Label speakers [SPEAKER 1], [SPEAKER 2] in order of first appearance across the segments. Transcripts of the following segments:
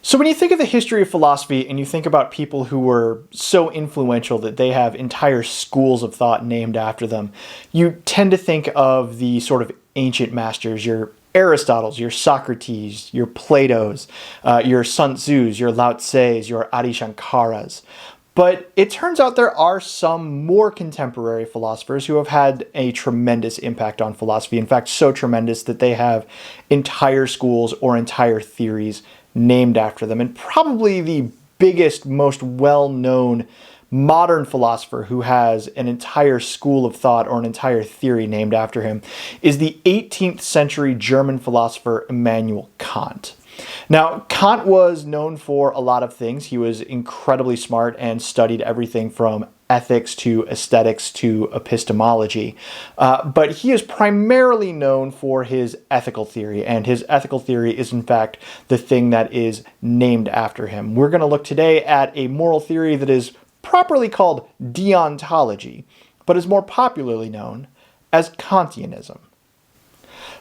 [SPEAKER 1] So when you think of the history of philosophy and you think about people who were so influential that they have entire schools of thought named after them, you tend to think of the sort of ancient masters, your Aristotle's, your Socrates, your Plato's, your Sun Tzu's, your Lao Tse's, your Adi Shankara's. But it turns out there are some more contemporary philosophers who have had a tremendous impact on philosophy. In fact, so tremendous that they have entire schools or entire theories named after them. And probably the biggest, most well-known modern philosopher who has an entire school of thought or an entire theory named after him is the 18th century German philosopher Immanuel Kant. Now, Kant was known for a lot of things. He was incredibly smart and studied everything from ethics to aesthetics to epistemology. But he is primarily known for his ethical theory, and his ethical theory is in fact the thing that is named after him. We're going to look today at a moral theory that is properly called Deontology, but is more popularly known as Kantianism.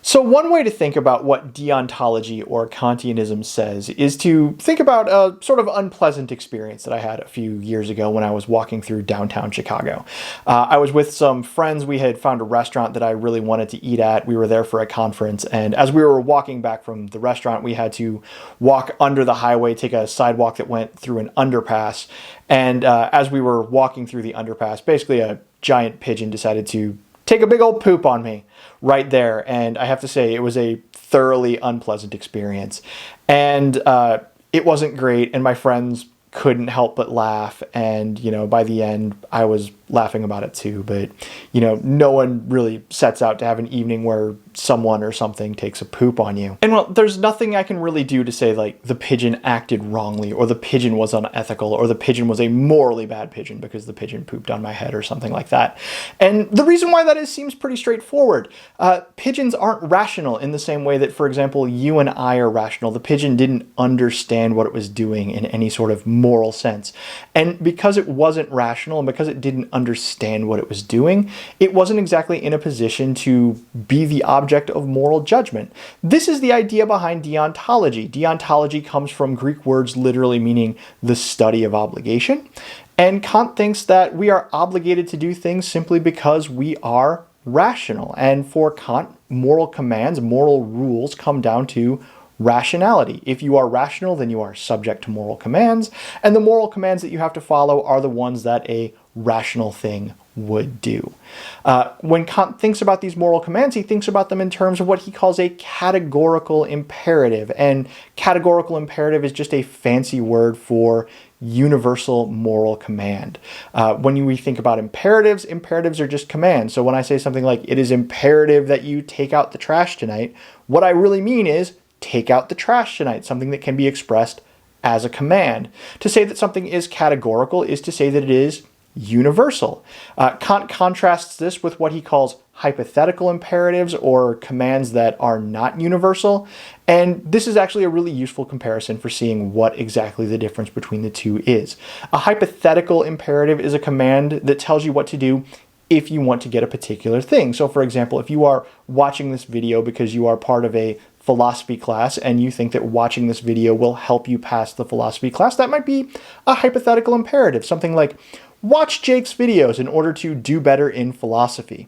[SPEAKER 1] So one way to think about what deontology or Kantianism says is to think about a sort of unpleasant experience that I had a few years ago when I was walking through downtown Chicago. I was with some friends. We had found a restaurant that I really wanted to eat at. We were there for a conference, and as we were walking back from the restaurant, we had to walk under the highway, take a sidewalk that went through an underpass, and as we were walking through the underpass, basically a giant pigeon decided to take a big old poop on me right there. And I have to say, it was a thoroughly unpleasant experience. And it wasn't great. And my friends couldn't help but laugh. And, by the end, I was laughing about it too. But, no one really sets out to have an evening where someone or something takes a poop on you. And well, there's nothing I can really do to say like the pigeon acted wrongly or the pigeon was unethical or the pigeon was a morally bad pigeon because the pigeon pooped on my head or something like that. And the reason why that is seems pretty straightforward. Pigeons aren't rational in the same way that, for example, you and I are rational. The pigeon didn't understand what it was doing in any sort of moral sense. And because it wasn't rational and because it didn't understand what it was doing, it wasn't exactly in a position to be the object of moral judgment. This is the idea behind deontology. Deontology comes from Greek words literally meaning the study of obligation. And Kant thinks that we are obligated to do things simply because we are rational. And for Kant, moral commands, moral rules come down to rationality. If you are rational, then you are subject to moral commands, and the moral commands that you have to follow are the ones that a rational thing would do. When Kant thinks about these moral commands, he thinks about them in terms of what he calls a categorical imperative, and categorical imperative is just a fancy word for universal moral command. When we think about imperatives, imperatives are just commands. So when I say something like, it is imperative that you take out the trash tonight, what I really mean is, take out the trash tonight, something that can be expressed as a command. To say that something is categorical is to say that it is universal. Kant contrasts this with what he calls hypothetical imperatives or commands that are not universal. And this is actually a really useful comparison for seeing what exactly the difference between the two is. A hypothetical imperative is a command that tells you what to do if you want to get a particular thing. So for example, if you are watching this video because you are part of a philosophy class and you think that watching this video will help you pass the philosophy class, that might be a hypothetical imperative. Something like, watch Jake's videos in order to do better in philosophy.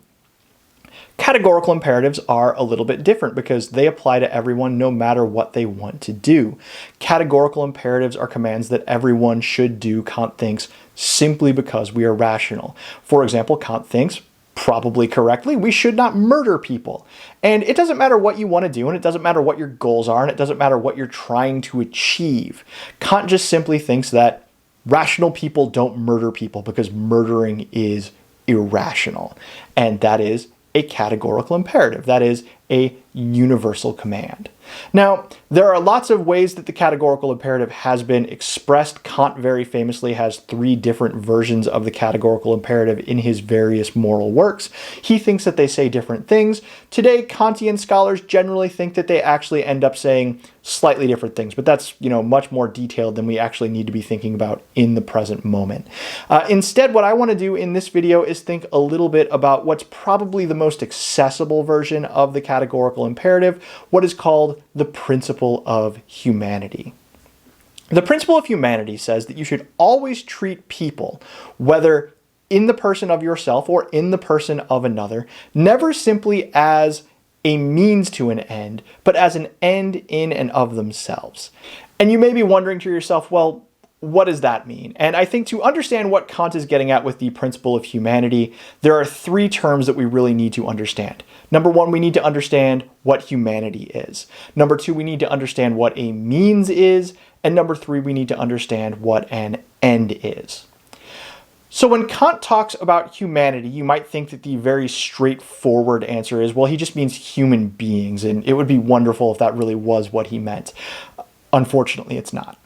[SPEAKER 1] Categorical imperatives are a little bit different because they apply to everyone no matter what they want to do. Categorical imperatives are commands that everyone should do, Kant thinks, simply because we are rational. For example, Kant thinks, probably correctly, we should not murder people. And it doesn't matter what you want to do, and it doesn't matter what your goals are, and it doesn't matter what you're trying to achieve. Kant just simply thinks that rational people don't murder people because murdering is irrational. And that is a categorical imperative. That is a universal command. Now, there are lots of ways that the categorical imperative has been expressed. Kant very famously has 3 different versions of the categorical imperative in his various moral works. He thinks that they say different things. Today, Kantian scholars generally think that they actually end up saying slightly different things, but that's, much more detailed than we actually need to be thinking about in the present moment. Instead, what I want to do in this video is think a little bit about what's probably the most accessible version of the categorical imperative, what is called the principle of humanity. The principle of humanity says that you should always treat people, whether in the person of yourself or in the person of another, never simply as a means to an end, but as an end in and of themselves. And you may be wondering to yourself, well, what does that mean? And I think to understand what Kant is getting at with the principle of humanity, there are three terms that we really need to understand. Number one, we need to understand what humanity is. Number two, we need to understand what a means is. And number three, we need to understand what an end is. So when Kant talks about humanity, you might think that the very straightforward answer is, well, he just means human beings, and it would be wonderful if that really was what he meant. Unfortunately, it's not.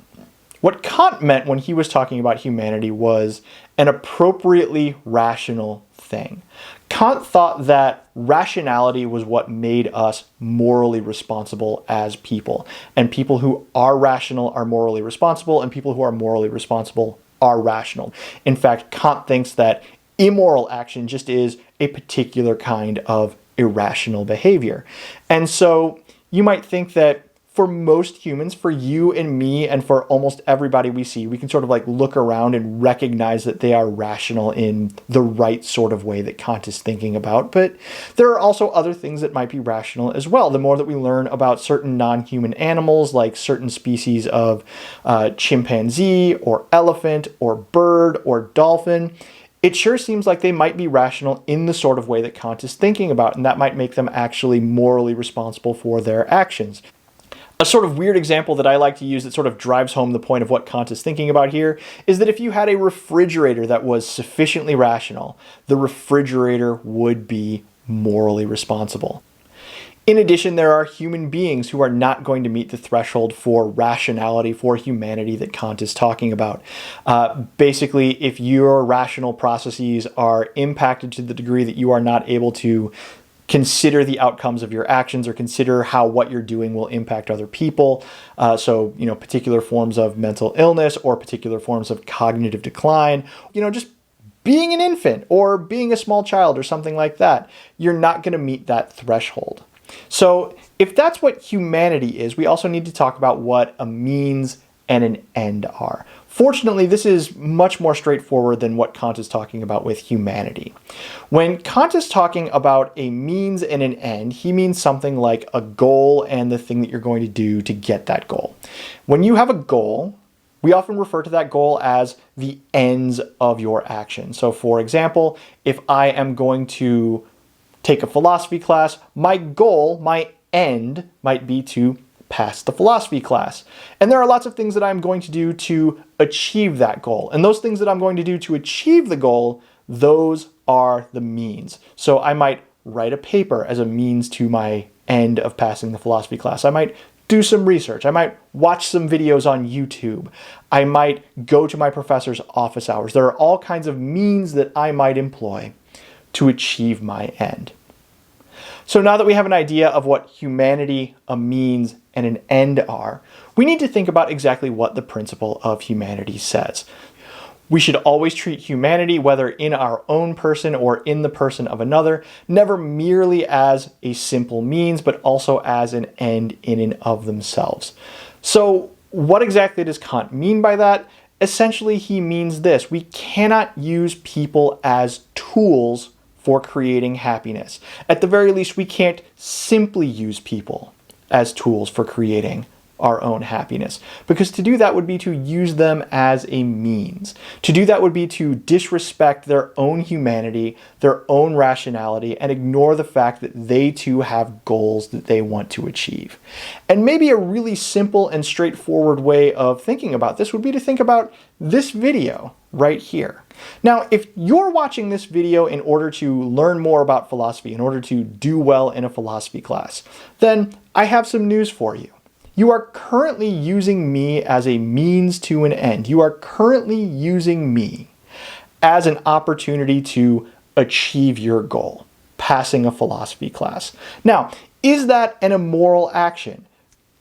[SPEAKER 1] What Kant meant when he was talking about humanity was an appropriately rational thing. Kant thought that rationality was what made us morally responsible as people. And people who are rational are morally responsible, and people who are morally responsible are rational. In fact, Kant thinks that immoral action just is a particular kind of irrational behavior. And so you might think that for most humans, for you and me, and for almost everybody we see, we can sort of like look around and recognize that they are rational in the right sort of way that Kant is thinking about. But there are also other things that might be rational as well. The more that we learn about certain non-human animals, like certain species of chimpanzee or elephant or bird or dolphin, it sure seems like they might be rational in the sort of way that Kant is thinking about, and that might make them actually morally responsible for their actions. A sort of weird example that I like to use that sort of drives home the point of what Kant is thinking about here is that if you had a refrigerator that was sufficiently rational, the refrigerator would be morally responsible. In addition, there are human beings who are not going to meet the threshold for rationality, for humanity that Kant is talking about. Basically, if your rational processes are impacted to the degree that you are not able to consider the outcomes of your actions or consider how what you're doing will impact other people. So, particular forms of mental illness or particular forms of cognitive decline, just being an infant or being a small child or something like that, you're not going to meet that threshold. So if that's what humanity is, we also need to talk about what a means and an end are. Fortunately, this is much more straightforward than what Kant is talking about with humanity. When Kant is talking about a means and an end, he means something like a goal and the thing that you're going to do to get that goal. When you have a goal, we often refer to that goal as the ends of your action. So for example, if I am going to take a philosophy class, my goal, my end, might be to pass the philosophy class. And there are lots of things that I'm going to do to achieve that goal. And those things that I'm going to do to achieve the goal, those are the means. So I might write a paper as a means to my end of passing the philosophy class. I might do some research. I might watch some videos on YouTube. I might go to my professor's office hours. There are all kinds of means that I might employ to achieve my end. So now that we have an idea of what humanity, a means, and an end are, we need to think about exactly what the principle of humanity says. We should always treat humanity, whether in our own person or in the person of another, never merely as a simple means, but also as an end in and of themselves. So what exactly does Kant mean by that? Essentially, he means this: we cannot use people as tools for creating happiness. At the very least, we can't simply use people as tools for creating our own happiness, because to do that would be to use them as a means. To do that would be to disrespect their own humanity, their own rationality, and ignore the fact that they too have goals that they want to achieve. And maybe a really simple and straightforward way of thinking about this would be to think about this video right here. Now, if you're watching this video in order to learn more about philosophy, in order to do well in a philosophy class, then I have some news for you. You are currently using me as a means to an end. You are currently using me as an opportunity to achieve your goal, passing a philosophy class. Now, is that an immoral action?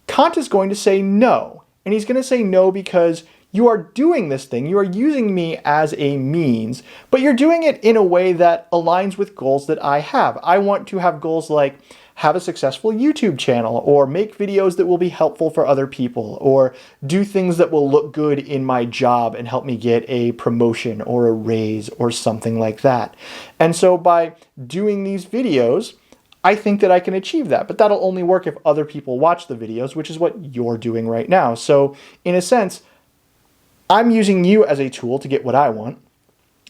[SPEAKER 1] Kant is going to say no, and he's going to say no because you are doing this thing, you are using me as a means, but you're doing it in a way that aligns with goals that I have. I want to have goals like have a successful YouTube channel, or make videos that will be helpful for other people, or do things that will look good in my job and help me get a promotion or a raise or something like that. And so by doing these videos, I think that I can achieve that, but that'll only work if other people watch the videos, which is what you're doing right now. So in a sense, I'm using you as a tool to get what I want.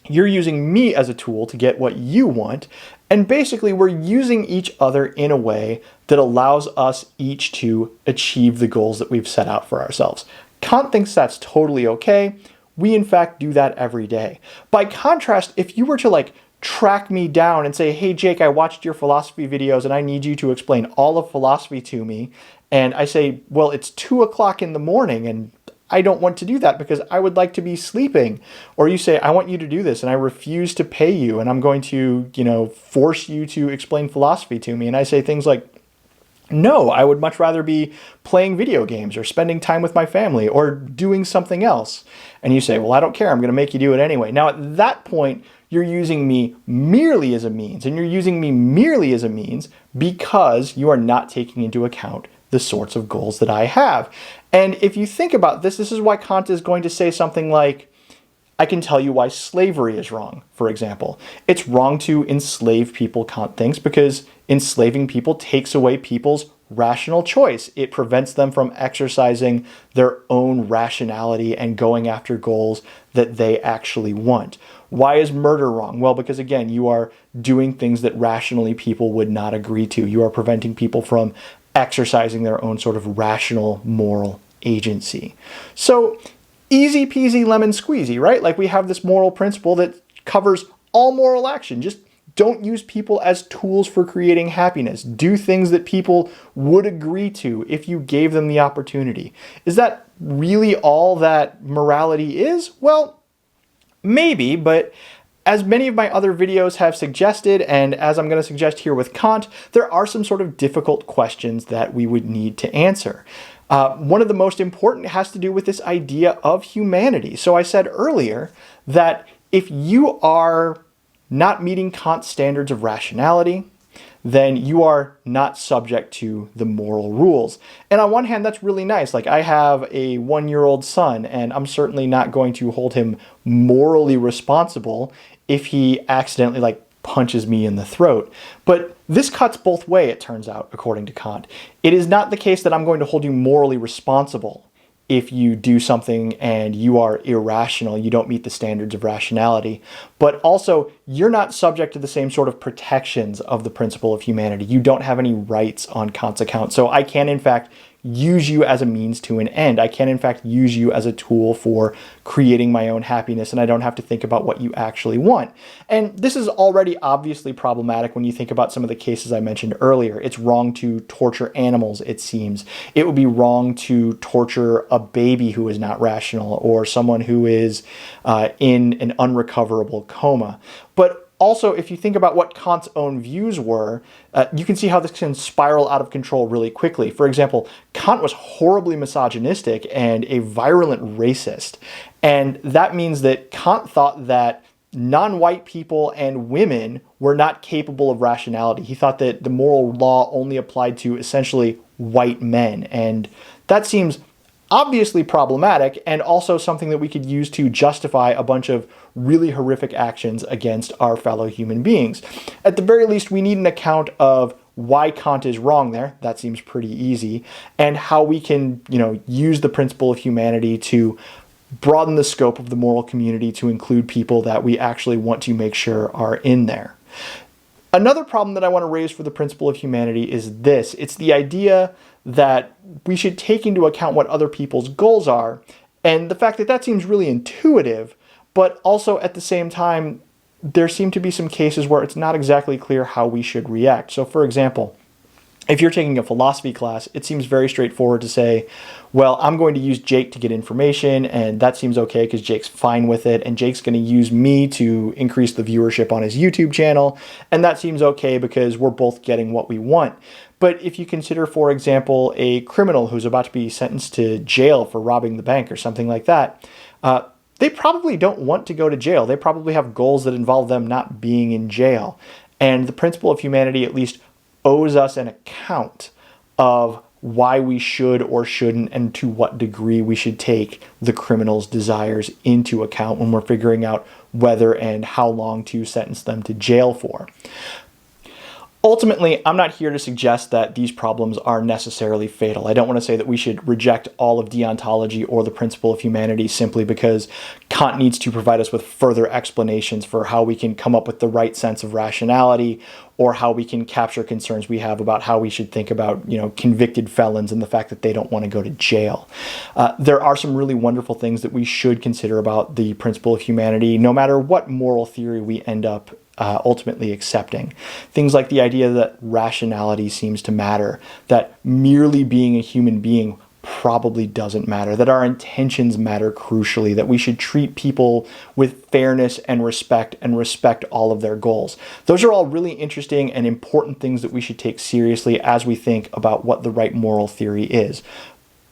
[SPEAKER 1] You're using me as a tool to get what you want. And basically, we're using each other in a way that allows us each to achieve the goals that we've set out for ourselves. Kant thinks that's totally okay. We, in fact, do that every day. By contrast, if you were to track me down and say, hey, Jake, I watched your philosophy videos and I need you to explain all of philosophy to me. And I say, well, it's 2 o'clock in the morning and I don't want to do that because I would like to be sleeping. Or you say, I want you to do this and I refuse to pay you and I'm going to, force you to explain philosophy to me. And I say things like, no, I would much rather be playing video games or spending time with my family or doing something else. And you say, well, I don't care. I'm going to make you do it anyway. Now, at that point, you're using me merely as a means, and you're using me merely as a means because you are not taking into account the sorts of goals that I have. And if you think about this, this is why Kant is going to say something like, I can tell you why slavery is wrong, for example. It's wrong to enslave people, Kant thinks, because enslaving people takes away people's rational choice. It prevents them from exercising their own rationality and going after goals that they actually want. Why is murder wrong? Well, because again, you are doing things that rationally people would not agree to. You are preventing people from exercising their own sort of rational moral agency. So easy peasy lemon squeezy, right? Like we have this moral principle that covers all moral action. Just don't use people as tools for creating happiness. Do things that people would agree to if you gave them the opportunity. Is that really all that morality is? Well, maybe, but as many of my other videos have suggested, and as I'm going to suggest here with Kant, there are some sort of difficult questions that we would need to answer. One of the most important has to do with this idea of humanity. So I said earlier that if you are not meeting Kant's standards of rationality, then you are not subject to the moral rules. And on one hand, that's really nice. Like I have a 1-year-old son, and I'm certainly not going to hold him morally responsible if he accidentally punches me in the throat. But this cuts both ways, it turns out, according to Kant. It is not the case that I'm going to hold you morally responsible if you do something and you are irrational, you don't meet the standards of rationality. But also, you're not subject to the same sort of protections of the principle of humanity. You don't have any rights on Kant's account. So I can, in fact, use you as a means to an end. I can, in fact, use you as a tool for creating my own happiness, and I don't have to think about what you actually want. And this is already obviously problematic when you think about some of the cases I mentioned earlier. It's wrong to torture animals, it seems. It would be wrong to torture a baby who is not rational or someone who is in an unrecoverable coma. But also, if you think about what Kant's own views were, you can see how this can spiral out of control really quickly. For example, Kant was horribly misogynistic and a virulent racist. And that means that Kant thought that non-white people and women were not capable of rationality. He thought that the moral law only applied to essentially white men. And that seems obviously problematic, and also something that we could use to justify a bunch of really horrific actions against our fellow human beings. At the very least, we need an account of why Kant is wrong there. That seems pretty easy. And how we can, use the principle of humanity to broaden the scope of the moral community to include people that we actually want to make sure are in there. Another problem that I want to raise for the principle of humanity is this. It's the idea that we should take into account what other people's goals are, and the fact that that seems really intuitive, but also at the same time, there seem to be some cases where it's not exactly clear how we should react. So for example, if you're taking a philosophy class, it seems very straightforward to say, well, I'm going to use Jake to get information, and that seems okay because Jake's fine with it, and Jake's going to use me to increase the viewership on his YouTube channel, and that seems okay because we're both getting what we want. But if you consider, for example, a criminal who's about to be sentenced to jail for robbing the bank or something like that, they probably don't want to go to jail. They probably have goals that involve them not being in jail. And the principle of humanity at least owes us an account of why we should or shouldn't and to what degree we should take the criminal's desires into account when we're figuring out whether and how long to sentence them to jail for. Ultimately, I'm not here to suggest that these problems are necessarily fatal. I don't want to say that we should reject all of deontology or the principle of humanity simply because Kant needs to provide us with further explanations for how we can come up with the right sense of rationality, or how we can capture concerns we have about how we should think about, convicted felons and the fact that they don't want to go to jail. There are some really wonderful things that we should consider about the principle of humanity, no matter what moral theory we end up ultimately accepting. Things like the idea that rationality seems to matter, that merely being a human being probably doesn't matter, that our intentions matter crucially, that we should treat people with fairness and respect all of their goals. Those are all really interesting and important things that we should take seriously as we think about what the right moral theory is.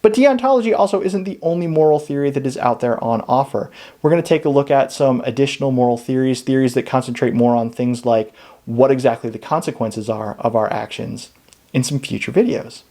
[SPEAKER 1] But deontology also isn't the only moral theory that is out there on offer. We're going to take a look at some additional moral theories that concentrate more on things like what exactly the consequences are of our actions in some future videos.